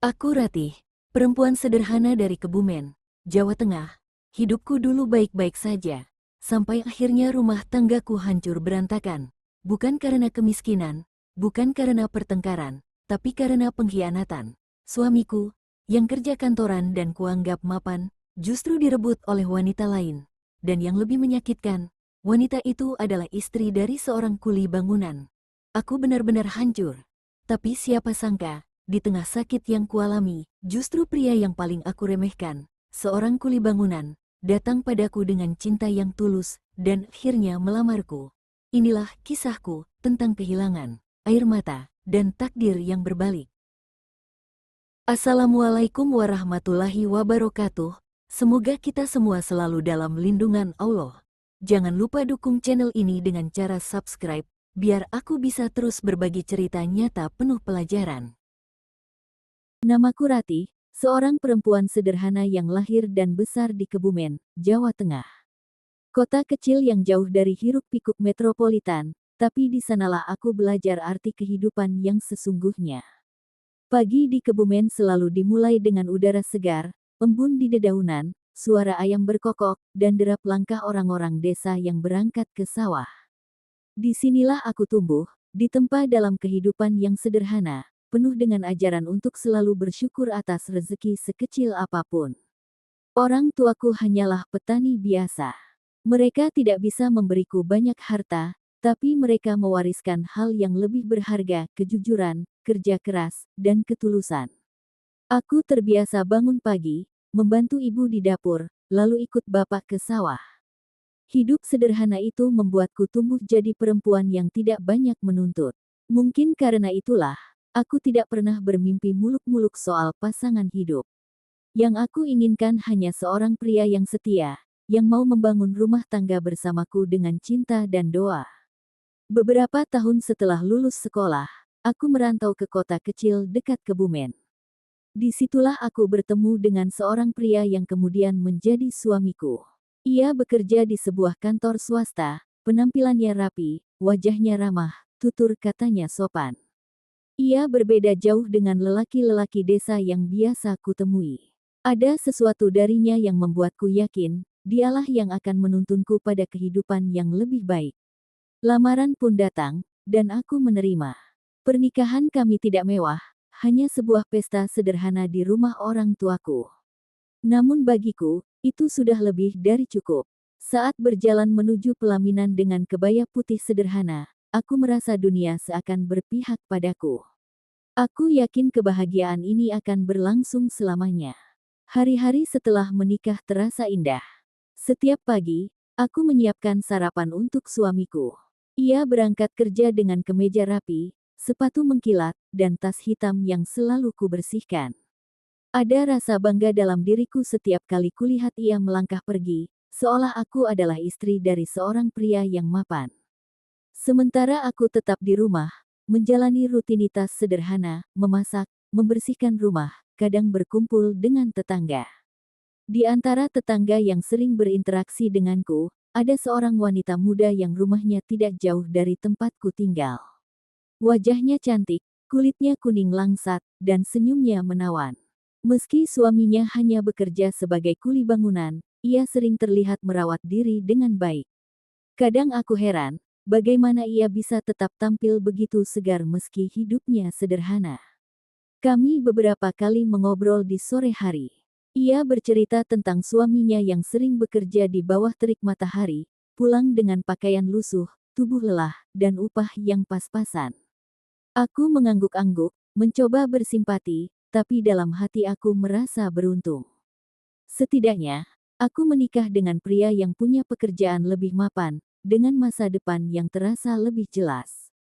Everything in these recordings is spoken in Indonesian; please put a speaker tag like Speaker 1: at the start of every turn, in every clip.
Speaker 1: Aku Ratih, perempuan sederhana dari Kebumen, Jawa Tengah. Hidupku dulu baik-baik saja, sampai akhirnya rumah tanggaku hancur berantakan. Bukan karena kemiskinan, bukan karena pertengkaran, tapi karena pengkhianatan. Suamiku, yang kerja kantoran dan kuanggap mapan, justru direbut oleh wanita lain. Dan yang lebih menyakitkan, wanita itu adalah istri dari seorang kuli bangunan. Aku benar-benar hancur. Tapi siapa sangka, di tengah sakit yang kualami, justru pria yang paling aku remehkan, seorang kuli bangunan, datang padaku dengan cinta yang tulus, dan akhirnya melamarku. Inilah kisahku tentang kehilangan, air mata, dan takdir yang berbalik. Assalamualaikum warahmatullahi wabarakatuh. Semoga kita semua selalu dalam lindungan Allah. Jangan lupa dukung channel ini dengan cara subscribe, biar aku bisa terus berbagi cerita nyata penuh pelajaran. Namaku Ratih, seorang perempuan sederhana yang lahir dan besar di Kebumen, Jawa Tengah. Kota kecil yang jauh dari hiruk-pikuk metropolitan, tapi di sanalah aku belajar arti kehidupan yang sesungguhnya. Pagi di Kebumen selalu dimulai dengan udara segar, embun di dedaunan, suara ayam berkokok, dan derap langkah orang-orang desa yang berangkat ke sawah. Disinilah aku tumbuh, ditempa dalam kehidupan yang sederhana, penuh dengan ajaran untuk selalu bersyukur atas rezeki sekecil apapun. Orang tuaku hanyalah petani biasa. Mereka tidak bisa memberiku banyak harta, tapi mereka mewariskan hal yang lebih berharga, kejujuran, kerja keras, dan ketulusan. Aku terbiasa bangun pagi, membantu ibu di dapur, lalu ikut bapak ke sawah. Hidup sederhana itu membuatku tumbuh jadi perempuan yang tidak banyak menuntut. Mungkin karena itulah, aku tidak pernah bermimpi muluk-muluk soal pasangan hidup. Yang aku inginkan hanya seorang pria yang setia, yang mau membangun rumah tangga bersamaku dengan cinta dan doa. Beberapa tahun setelah lulus sekolah, aku merantau ke kota kecil dekat Kebumen. Disitulah aku bertemu dengan seorang pria yang kemudian menjadi suamiku. Ia bekerja di sebuah kantor swasta, penampilannya rapi, wajahnya ramah, tutur katanya sopan. Ia berbeda jauh dengan lelaki-lelaki desa yang biasa kutemui. Ada sesuatu darinya yang membuatku yakin, dialah yang akan menuntunku pada kehidupan yang lebih baik. Lamaran pun datang, dan aku menerima. Pernikahan kami tidak mewah, hanya sebuah pesta sederhana di rumah orang tuaku. Namun bagiku, itu sudah lebih dari cukup. Saat berjalan menuju pelaminan dengan kebaya putih sederhana, aku merasa dunia seakan berpihak padaku. Aku yakin kebahagiaan ini akan berlangsung selamanya. Hari-hari setelah menikah terasa indah. Setiap pagi, aku menyiapkan sarapan untuk suamiku. Ia berangkat kerja dengan kemeja rapi, sepatu mengkilat, dan tas hitam yang selalu kubersihkan. Ada rasa bangga dalam diriku setiap kali kulihat ia melangkah pergi, seolah aku adalah istri dari seorang pria yang mapan. Sementara aku tetap di rumah, menjalani rutinitas sederhana, memasak, membersihkan rumah, kadang berkumpul dengan tetangga. Di antara tetangga yang sering berinteraksi denganku, ada seorang wanita muda yang rumahnya tidak jauh dari tempatku tinggal. Wajahnya cantik, kulitnya kuning langsat, dan senyumnya menawan. Meski suaminya hanya bekerja sebagai kuli bangunan, ia sering terlihat merawat diri dengan baik. Kadang aku heran, bagaimana ia bisa tetap tampil begitu segar meski hidupnya sederhana. Kami beberapa kali mengobrol di sore hari. Ia bercerita tentang suaminya yang sering bekerja di bawah terik matahari, pulang dengan pakaian lusuh, tubuh lelah, dan upah yang pas-pasan. Aku mengangguk-angguk, mencoba bersimpati, tapi dalam hati aku merasa beruntung. Setidaknya, aku menikah dengan pria yang punya pekerjaan lebih mapan, dengan masa depan yang terasa lebih jelas.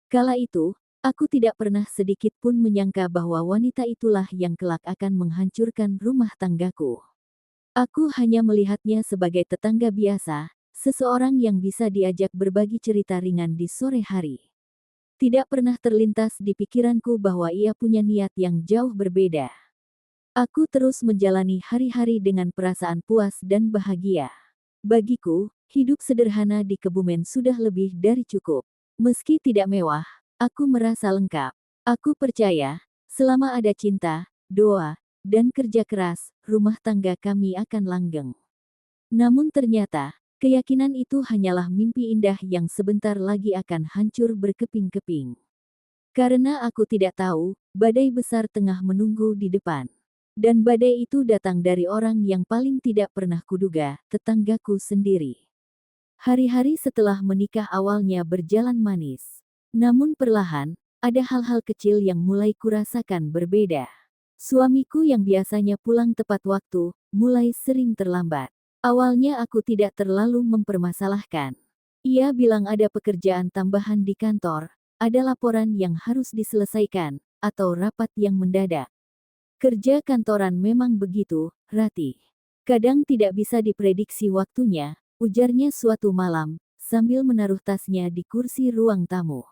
Speaker 1: Kala itu, aku tidak pernah sedikit pun menyangka bahwa wanita itulah yang kelak akan menghancurkan rumah tanggaku. Aku hanya melihatnya sebagai tetangga biasa, seseorang yang bisa diajak berbagi cerita ringan di sore hari. Tidak pernah terlintas di pikiranku bahwa ia punya niat yang jauh berbeda. Aku terus menjalani hari-hari dengan perasaan puas dan bahagia. Bagiku, hidup sederhana di Kebumen sudah lebih dari cukup. Meski tidak mewah, aku merasa lengkap. Aku percaya, selama ada cinta, doa, dan kerja keras, rumah tangga kami akan langgeng. Namun ternyata, keyakinan itu hanyalah mimpi indah yang sebentar lagi akan hancur berkeping-keping. Karena aku tidak tahu, badai besar tengah menunggu di depan. Dan badai itu datang dari orang yang paling tidak pernah kuduga, tetanggaku sendiri. Hari-hari setelah menikah awalnya berjalan manis. Namun perlahan, ada hal-hal kecil yang mulai kurasakan berbeda. Suamiku yang biasanya pulang tepat waktu, mulai sering terlambat. Awalnya aku tidak terlalu mempermasalahkan. Ia bilang ada pekerjaan tambahan di kantor, ada laporan yang harus diselesaikan, atau rapat yang mendadak. Kerja kantoran memang begitu, Ratih. Kadang tidak bisa diprediksi waktunya, ujarnya suatu malam, sambil menaruh tasnya di kursi ruang tamu.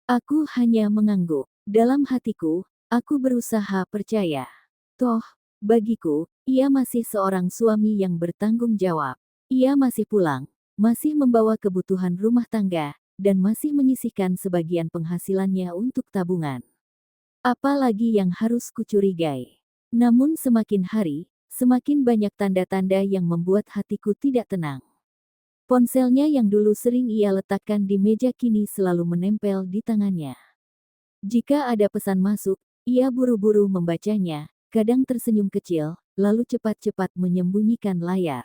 Speaker 1: Aku hanya mengangguk. Dalam hatiku, aku berusaha percaya. Toh, bagiku, ia masih seorang suami yang bertanggung jawab. Ia masih pulang, masih membawa kebutuhan rumah tangga, dan masih menyisihkan sebagian penghasilannya untuk tabungan. Apalagi yang harus kucurigai. Namun semakin hari, semakin banyak tanda-tanda yang membuat hatiku tidak tenang. Ponselnya yang dulu sering ia letakkan di meja kini selalu menempel di tangannya. Jika ada pesan masuk, ia buru-buru membacanya, kadang tersenyum kecil, lalu cepat-cepat menyembunyikan layar.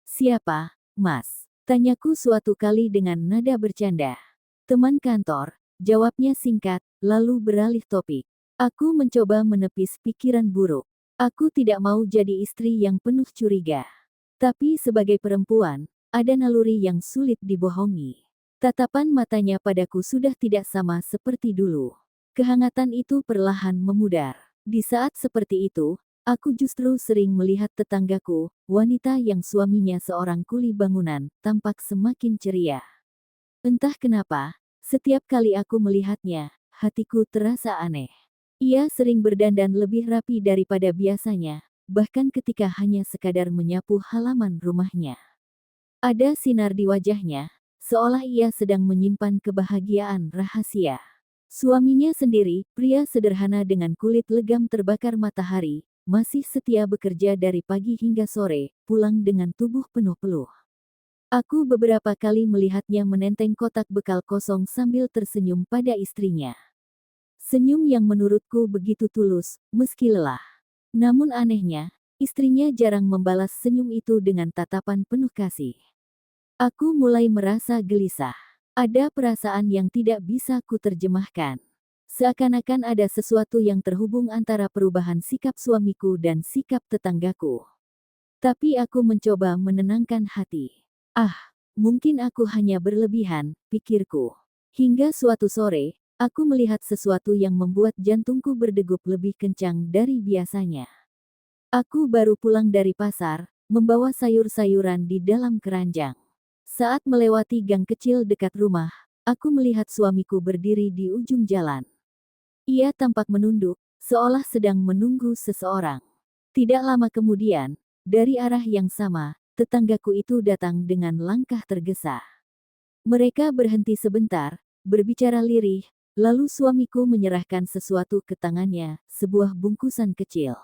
Speaker 1: "Siapa, Mas?" tanyaku suatu kali dengan nada bercanda. "Teman kantor," jawabnya singkat, lalu beralih topik. Aku mencoba menepis pikiran buruk. Aku tidak mau jadi istri yang penuh curiga. Tapi sebagai perempuan, ada naluri yang sulit dibohongi. Tatapan matanya padaku sudah tidak sama seperti dulu. Kehangatan itu perlahan memudar. Di saat seperti itu, aku justru sering melihat tetanggaku, wanita yang suaminya seorang kuli bangunan, tampak semakin ceria. Entah kenapa, setiap kali aku melihatnya, hatiku terasa aneh. Ia sering berdandan lebih rapi daripada biasanya, bahkan ketika hanya sekadar menyapu halaman rumahnya. Ada sinar di wajahnya, seolah ia sedang menyimpan kebahagiaan rahasia. Suaminya sendiri, pria sederhana dengan kulit legam terbakar matahari, masih setia bekerja dari pagi hingga sore, pulang dengan tubuh penuh peluh. Aku beberapa kali melihatnya menenteng kotak bekal kosong sambil tersenyum pada istrinya. Senyum yang menurutku begitu tulus, meski lelah. Namun anehnya, istrinya jarang membalas senyum itu dengan tatapan penuh kasih. Aku mulai merasa gelisah. Ada perasaan yang tidak bisa kuterjemahkan. Seakan-akan ada sesuatu yang terhubung antara perubahan sikap suamiku dan sikap tetanggaku. Tapi aku mencoba menenangkan hati. Mungkin aku hanya berlebihan, pikirku. Hingga suatu sore, aku melihat sesuatu yang membuat jantungku berdegup lebih kencang dari biasanya. Aku baru pulang dari pasar, membawa sayur-sayuran di dalam keranjang. Saat melewati gang kecil dekat rumah, aku melihat suamiku berdiri di ujung jalan. Ia tampak menunduk, seolah sedang menunggu seseorang. Tidak lama kemudian, dari arah yang sama, tetanggaku itu datang dengan langkah tergesa. Mereka berhenti sebentar, berbicara lirih, lalu suamiku menyerahkan sesuatu ke tangannya, sebuah bungkusan kecil.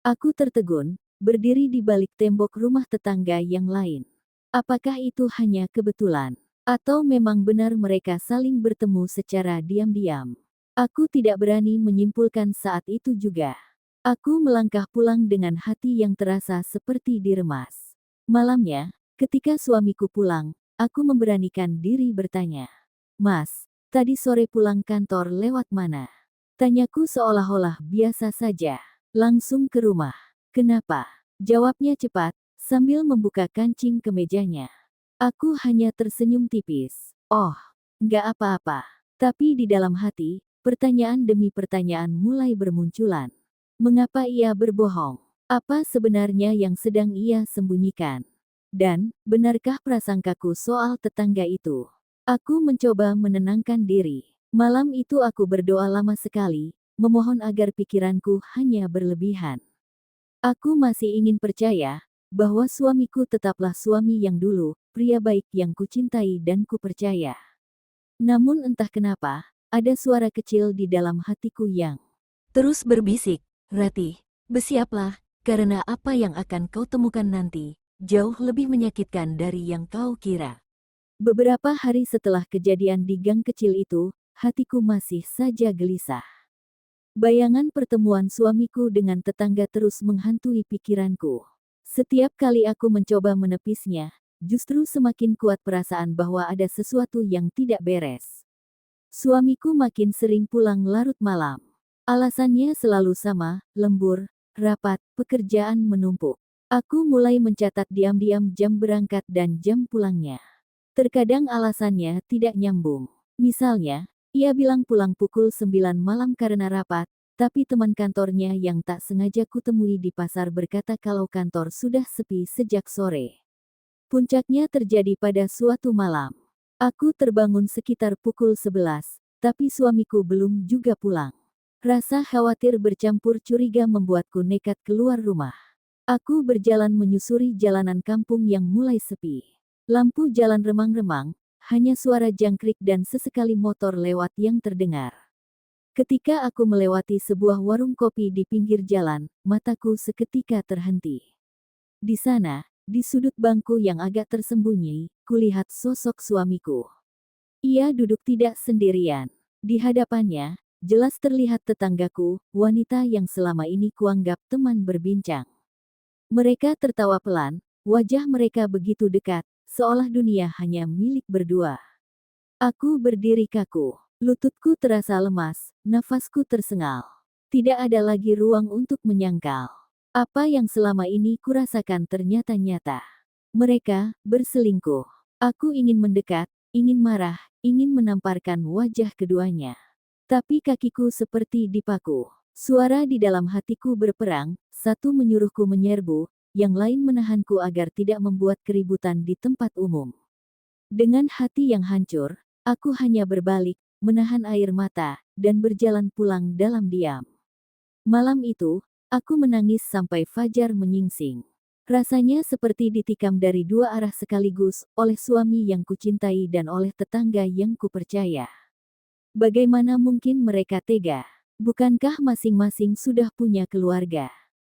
Speaker 1: Aku tertegun, berdiri di balik tembok rumah tetangga yang lain. Apakah itu hanya kebetulan? Atau memang benar mereka saling bertemu secara diam-diam? Aku tidak berani menyimpulkan saat itu juga. Aku melangkah pulang dengan hati yang terasa seperti diremas. Malamnya, ketika suamiku pulang, aku memberanikan diri bertanya. "Mas, tadi sore pulang kantor lewat mana?" Tanyaku seolah-olah biasa saja. "Langsung ke rumah." "Kenapa?" Jawabnya cepat, sambil membuka kancing kemejanya. Aku hanya tersenyum tipis. "Oh, nggak apa-apa." Tapi di dalam hati, pertanyaan demi pertanyaan mulai bermunculan. Mengapa ia berbohong? Apa sebenarnya yang sedang ia sembunyikan? Dan, benarkah prasangkaku soal tetangga itu? Aku mencoba menenangkan diri. Malam itu aku berdoa lama sekali, memohon agar pikiranku hanya berlebihan. Aku masih ingin percaya bahwa suamiku tetaplah suami yang dulu, pria baik yang kucintai dan kupercaya. Namun entah kenapa, ada suara kecil di dalam hatiku yang terus berbisik, Ratih, bersiaplah, karena apa yang akan kau temukan nanti, jauh lebih menyakitkan dari yang kau kira. Beberapa hari setelah kejadian di gang kecil itu, hatiku masih saja gelisah. Bayangan pertemuan suamiku dengan tetangga terus menghantui pikiranku. Setiap kali aku mencoba menepisnya, justru semakin kuat perasaan bahwa ada sesuatu yang tidak beres. Suamiku makin sering pulang larut malam. Alasannya selalu sama, lembur, rapat, pekerjaan menumpuk. Aku mulai mencatat diam-diam jam berangkat dan jam pulangnya. Terkadang alasannya tidak nyambung. Misalnya, ia bilang pulang pukul 9 malam karena rapat, tapi teman kantornya yang tak sengaja kutemui di pasar berkata kalau kantor sudah sepi sejak sore. Puncaknya terjadi pada suatu malam. Aku terbangun sekitar pukul 11, tapi suamiku belum juga pulang. Rasa khawatir bercampur curiga membuatku nekat keluar rumah. Aku berjalan menyusuri jalanan kampung yang mulai sepi. Lampu jalan remang-remang, hanya suara jangkrik dan sesekali motor lewat yang terdengar. Ketika aku melewati sebuah warung kopi di pinggir jalan, mataku seketika terhenti. Di sana, di sudut bangku yang agak tersembunyi, kulihat sosok suamiku. Ia duduk tidak sendirian. Di hadapannya, jelas terlihat tetanggaku, wanita yang selama ini kuanggap teman berbincang. Mereka tertawa pelan, wajah mereka begitu dekat, seolah dunia hanya milik berdua. Aku berdiri kaku, lututku terasa lemas, nafasku tersengal. Tidak ada lagi ruang untuk menyangkal. Apa yang selama ini kurasakan ternyata nyata. Mereka berselingkuh. Aku ingin mendekat, ingin marah, ingin menamparkan wajah keduanya. Tapi kakiku seperti dipaku. Suara di dalam hatiku berperang, satu menyuruhku menyerbu, yang lain menahanku agar tidak membuat keributan di tempat umum. Dengan hati yang hancur, aku hanya berbalik, menahan air mata, dan berjalan pulang dalam diam. Malam itu, aku menangis sampai fajar menyingsing. Rasanya seperti ditikam dari dua arah sekaligus, oleh suami yang kucintai dan oleh tetangga yang kupercaya. Bagaimana mungkin mereka tega? Bukankah masing-masing sudah punya keluarga?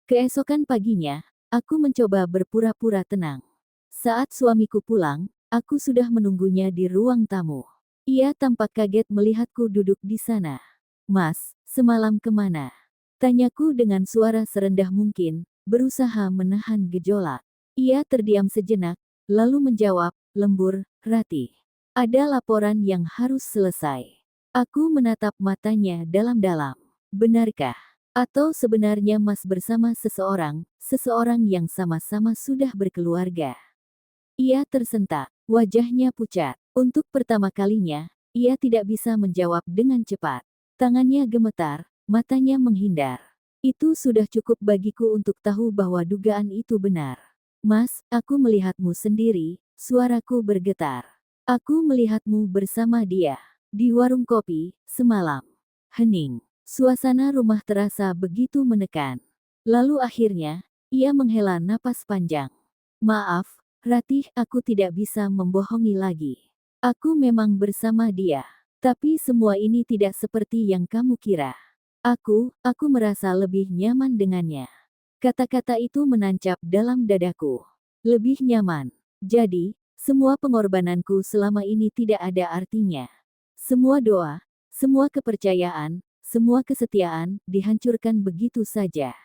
Speaker 1: Keesokan paginya, aku mencoba berpura-pura tenang. Saat suamiku pulang, aku sudah menunggunya di ruang tamu. Ia tampak kaget melihatku duduk di sana. "Mas, semalam kemana?" Tanyaku dengan suara serendah mungkin, berusaha menahan gejolak. Ia terdiam sejenak, lalu menjawab, lembur, Ratih. Ada laporan yang harus selesai. Aku menatap matanya dalam-dalam. Benarkah? Atau sebenarnya Mas bersama seseorang yang sama-sama sudah berkeluarga? Ia tersentak, wajahnya pucat. Untuk pertama kalinya, ia tidak bisa menjawab dengan cepat. Tangannya gemetar, matanya menghindar. Itu sudah cukup bagiku untuk tahu bahwa dugaan itu benar. Mas, aku melihatmu sendiri, suaraku bergetar. Aku melihatmu bersama dia. Di warung kopi, semalam. Hening. Suasana rumah terasa begitu menekan. Lalu akhirnya, ia menghela napas panjang. Maaf, Ratih, aku tidak bisa membohongi lagi. Aku memang bersama dia. Tapi semua ini tidak seperti yang kamu kira. Aku merasa lebih nyaman dengannya. Kata-kata itu menancap dalam dadaku. Lebih nyaman. Jadi, semua pengorbananku selama ini tidak ada artinya. Semua doa, semua kepercayaan, semua kesetiaan, dihancurkan begitu saja.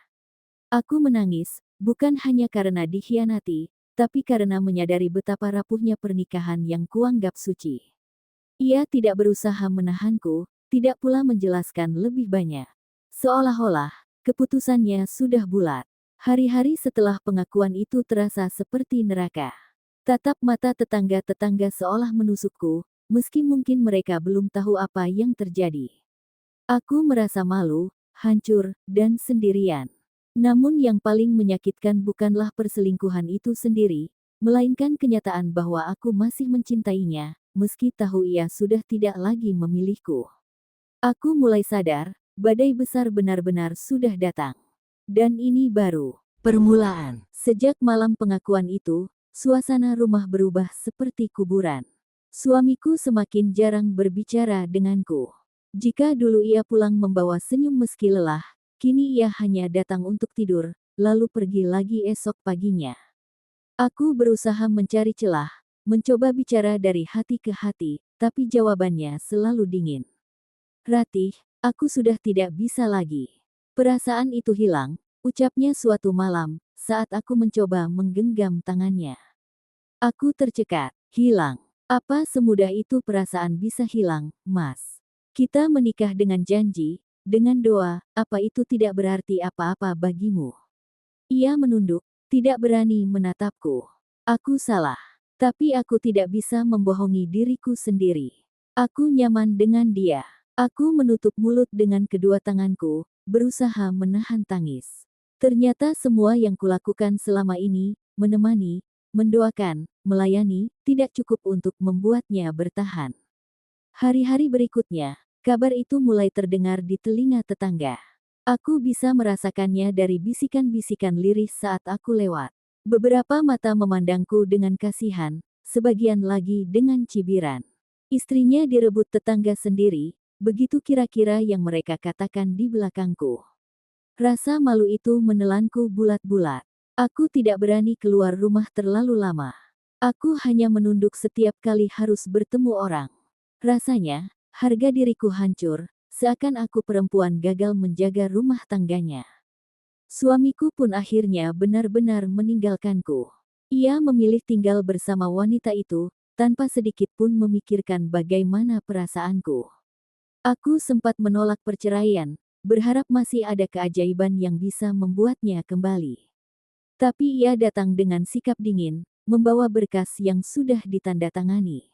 Speaker 1: Aku menangis, bukan hanya karena dikhianati, tapi karena menyadari betapa rapuhnya pernikahan yang kuanggap suci. Ia tidak berusaha menahanku, tidak pula menjelaskan lebih banyak. Seolah-olah, keputusannya sudah bulat. Hari-hari setelah pengakuan itu terasa seperti neraka. Tatap mata tetangga-tetangga seolah menusukku, meski mungkin mereka belum tahu apa yang terjadi. Aku merasa malu, hancur, dan sendirian. Namun yang paling menyakitkan bukanlah perselingkuhan itu sendiri, melainkan kenyataan bahwa aku masih mencintainya, meski tahu ia sudah tidak lagi memilihku. Aku mulai sadar, badai besar benar-benar sudah datang. Dan ini baru permulaan. Sejak malam pengakuan itu, suasana rumah berubah seperti kuburan. Suamiku semakin jarang berbicara denganku. Jika dulu ia pulang membawa senyum meski lelah, Kini ia hanya datang untuk tidur, lalu pergi lagi esok paginya. Aku berusaha mencari celah, mencoba bicara dari hati ke hati, tapi jawabannya selalu dingin. Ratih, aku sudah tidak bisa lagi. Perasaan itu hilang, ucapnya suatu malam, saat aku mencoba menggenggam tangannya. Aku tercekat, hilang. Apa semudah itu perasaan bisa hilang, Mas? Kita menikah dengan janji, dengan doa, apa itu tidak berarti apa-apa bagimu? Ia menunduk, tidak berani menatapku. Aku salah. Tapi aku tidak bisa membohongi diriku sendiri. Aku nyaman dengan dia. Aku menutup mulut dengan kedua tanganku, berusaha menahan tangis. Ternyata semua yang kulakukan selama ini, menemani, mendoakan, melayani, tidak cukup untuk membuatnya bertahan. Hari-hari berikutnya, kabar itu mulai terdengar di telinga tetangga. Aku bisa merasakannya dari bisikan-bisikan lirih saat aku lewat. Beberapa mata memandangku dengan kasihan, sebagian lagi dengan cibiran. Istrinya direbut tetangga sendiri, begitu kira-kira yang mereka katakan di belakangku. Rasa malu itu menelanku bulat-bulat. Aku tidak berani keluar rumah terlalu lama. Aku hanya menunduk setiap kali harus bertemu orang. Rasanya, harga diriku hancur, seakan aku perempuan gagal menjaga rumah tangganya. Suamiku pun akhirnya benar-benar meninggalkanku. Ia memilih tinggal bersama wanita itu, tanpa sedikit pun memikirkan bagaimana perasaanku. Aku sempat menolak perceraian, berharap masih ada keajaiban yang bisa membuatnya kembali. Tapi ia datang dengan sikap dingin, membawa berkas yang sudah ditandatangani.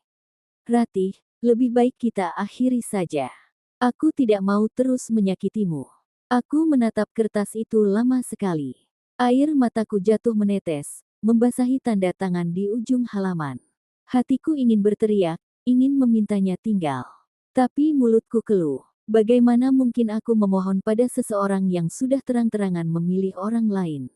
Speaker 1: Ratih, lebih baik kita akhiri saja. Aku tidak mau terus menyakitimu. Aku menatap kertas itu lama sekali. Air mataku jatuh menetes, membasahi tanda tangan di ujung halaman. Hatiku ingin berteriak, ingin memintanya tinggal. Tapi mulutku keluh. Bagaimana mungkin aku memohon pada seseorang yang sudah terang-terangan memilih orang lain?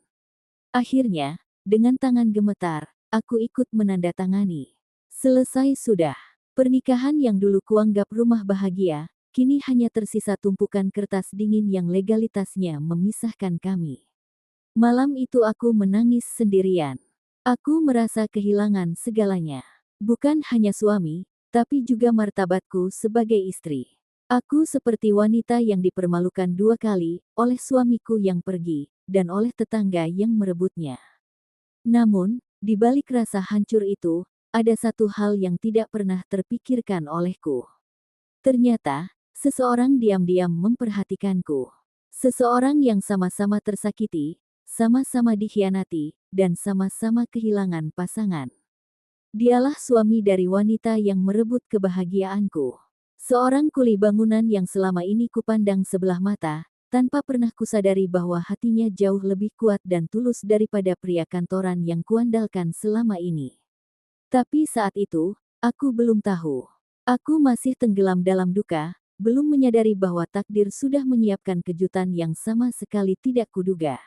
Speaker 1: Akhirnya, dengan tangan gemetar, aku ikut menandatangani. Selesai sudah. Pernikahan yang dulu kuanggap rumah bahagia, kini hanya tersisa tumpukan kertas dingin yang legalitasnya memisahkan kami. Malam itu aku menangis sendirian. Aku merasa kehilangan segalanya. Bukan hanya suami, tapi juga martabatku sebagai istri. Aku seperti wanita yang dipermalukan dua kali, oleh suamiku yang pergi, dan oleh tetangga yang merebutnya. Namun, di balik rasa hancur itu, ada satu hal yang tidak pernah terpikirkan olehku. Ternyata, seseorang diam-diam memperhatikanku. Seseorang yang sama-sama tersakiti, sama-sama dikhianati, dan sama-sama kehilangan pasangan. Dialah suami dari wanita yang merebut kebahagiaanku. Seorang kuli bangunan yang selama ini kupandang sebelah mata, tanpa pernah kusadari bahwa hatinya jauh lebih kuat dan tulus daripada pria kantoran yang kuandalkan selama ini. Tapi saat itu, aku belum tahu. Aku masih tenggelam dalam duka, belum menyadari bahwa takdir sudah menyiapkan kejutan yang sama sekali tidak kuduga.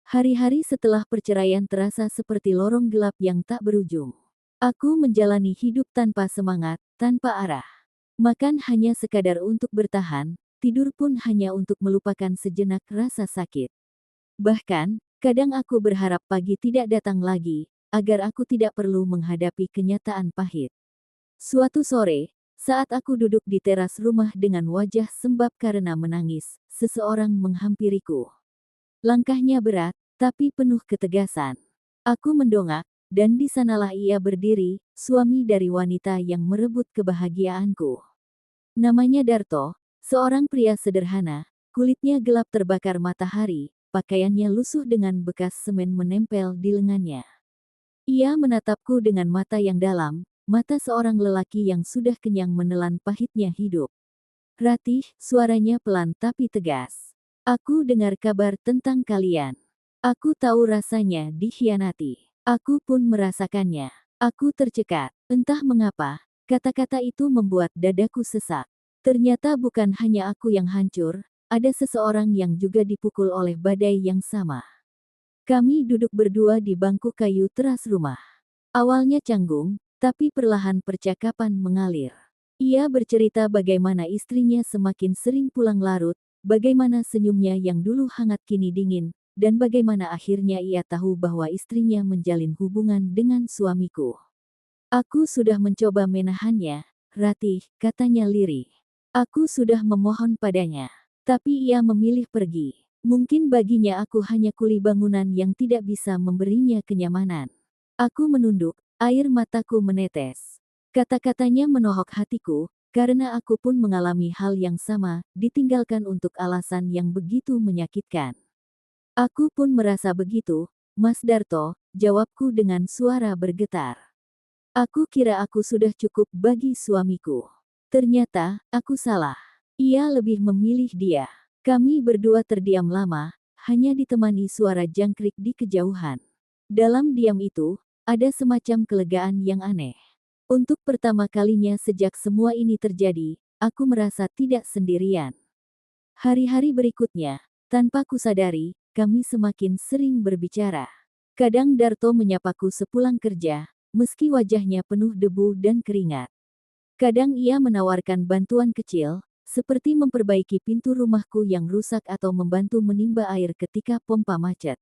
Speaker 1: Hari-hari setelah perceraian terasa seperti lorong gelap yang tak berujung. Aku menjalani hidup tanpa semangat, tanpa arah. Makan hanya sekadar untuk bertahan, tidur pun hanya untuk melupakan sejenak rasa sakit. Bahkan, kadang aku berharap pagi tidak datang lagi, agar aku tidak perlu menghadapi kenyataan pahit. Suatu sore, saat aku duduk di teras rumah dengan wajah sembab karena menangis, seseorang menghampiriku. Langkahnya berat, tapi penuh ketegasan. Aku mendongak, dan di sanalah ia berdiri, suami dari wanita yang merebut kebahagiaanku. Namanya Darto, seorang pria sederhana, kulitnya gelap terbakar matahari, pakaiannya lusuh dengan bekas semen menempel di lengannya. Ia menatapku dengan mata yang dalam, mata seorang lelaki yang sudah kenyang menelan pahitnya hidup. Ratih, suaranya pelan tapi tegas. Aku dengar kabar tentang kalian. Aku tahu rasanya dikhianati. Aku pun merasakannya. Aku tercekat. Entah mengapa, kata-kata itu membuat dadaku sesak. Ternyata bukan hanya aku yang hancur, ada seseorang yang juga dipukul oleh badai yang sama. Kami duduk berdua di bangku kayu teras rumah. Awalnya canggung, tapi perlahan percakapan mengalir. Ia bercerita bagaimana istrinya semakin sering pulang larut, bagaimana senyumnya yang dulu hangat kini dingin, dan bagaimana akhirnya ia tahu bahwa istrinya menjalin hubungan dengan suamiku. Aku sudah mencoba menahannya, Ratih, katanya lirih. Aku sudah memohon padanya. Tapi ia memilih pergi. Mungkin baginya aku hanya kuli bangunan yang tidak bisa memberinya kenyamanan. Aku menunduk, air mataku menetes. Kata-katanya menohok hatiku, karena aku pun mengalami hal yang sama, ditinggalkan untuk alasan yang begitu menyakitkan. Aku pun merasa begitu, Mas Darto, jawabku dengan suara bergetar. Aku kira aku sudah cukup bagi suamiku. Ternyata, aku salah. Ia lebih memilih dia. Kami berdua terdiam lama, hanya ditemani suara jangkrik di kejauhan. Dalam diam itu, ada semacam kelegaan yang aneh. Untuk pertama kalinya sejak semua ini terjadi, aku merasa tidak sendirian. Hari-hari berikutnya, tanpa kusadari, kami semakin sering berbicara. Kadang Darto menyapaku sepulang kerja, meski wajahnya penuh debu dan keringat. Kadang ia menawarkan bantuan kecil, seperti memperbaiki pintu rumahku yang rusak atau membantu menimba air ketika pompa macet.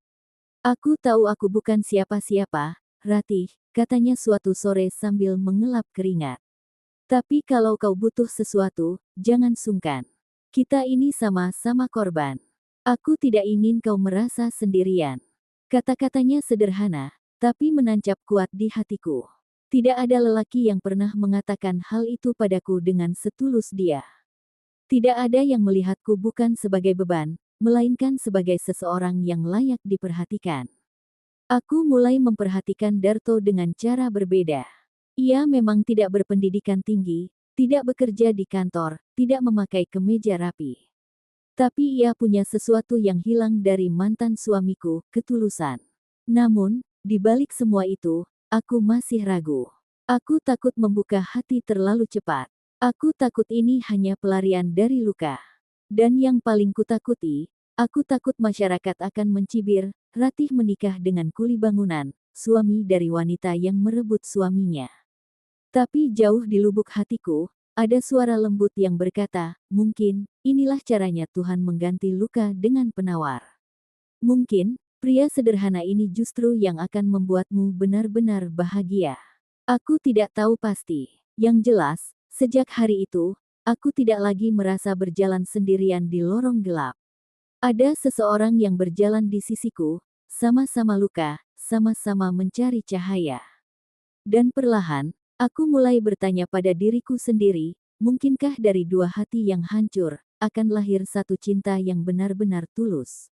Speaker 1: Aku tahu aku bukan siapa-siapa, Ratih, katanya suatu sore sambil mengelap keringat. Tapi kalau kau butuh sesuatu, jangan sungkan. Kita ini sama-sama korban. Aku tidak ingin kau merasa sendirian. Kata-katanya sederhana, tapi menancap kuat di hatiku. Tidak ada lelaki yang pernah mengatakan hal itu padaku dengan setulus dia. Tidak ada yang melihatku bukan sebagai beban, melainkan sebagai seseorang yang layak diperhatikan. Aku mulai memperhatikan Darto dengan cara berbeda. Ia memang tidak berpendidikan tinggi, tidak bekerja di kantor, tidak memakai kemeja rapi. Tapi ia punya sesuatu yang hilang dari mantan suamiku, ketulusan. Namun, di balik semua itu, aku masih ragu. Aku takut membuka hati terlalu cepat. Aku takut ini hanya pelarian dari luka. Dan yang paling kutakuti, aku takut masyarakat akan mencibir, Ratih menikah dengan kuli bangunan, suami dari wanita yang merebut suaminya. Tapi jauh di lubuk hatiku, ada suara lembut yang berkata, mungkin, inilah caranya Tuhan mengganti luka dengan penawar. Mungkin, pria sederhana ini justru yang akan membuatmu benar-benar bahagia. Aku tidak tahu pasti. Yang jelas, sejak hari itu, aku tidak lagi merasa berjalan sendirian di lorong gelap. Ada seseorang yang berjalan di sisiku, sama-sama luka, sama-sama mencari cahaya. Dan perlahan, aku mulai bertanya pada diriku sendiri, mungkinkah dari dua hati yang hancur, akan lahir satu cinta yang benar-benar tulus?